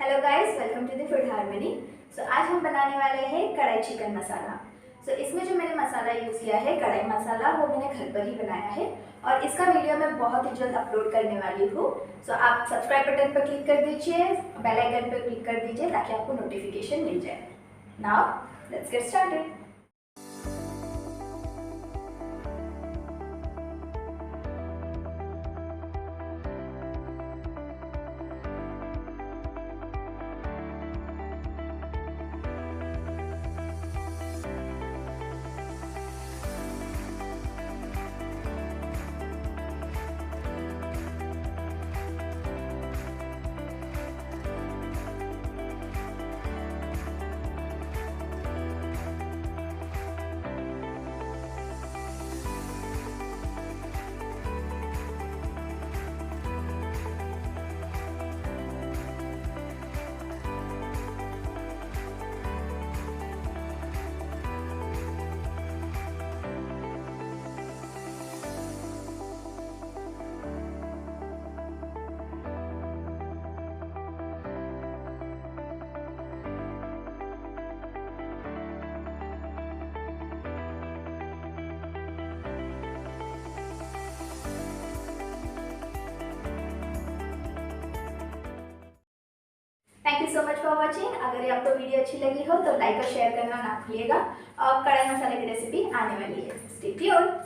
Hello guys, welcome to the food harmony. आज हम बनाने वाले हैं कढ़ाई चिकन मसाला। इसमें जो मैंने मसाला यूज़ किया है कढ़ाई मसाला, वो मैंने घर पर ही बनाया है और इसका वीडियो मैं बहुत ही जल्द अपलोड करने वाली हूँ। आप सब्सक्राइब बटन पर क्लिक कर दीजिए, बेल आइकन पर क्लिक कर दीजिए ताकि आपको नोटिफिकेशन मिल जाए। Now let's get started. Thank you so much for watching. अगर ये आपको वीडियो अच्छी लगी हो तो लाइक और शेयर करना ना भूलिएगा। और कढ़ाई मसाले की रेसिपी आने वाली है, स्टे ट्यून्ड।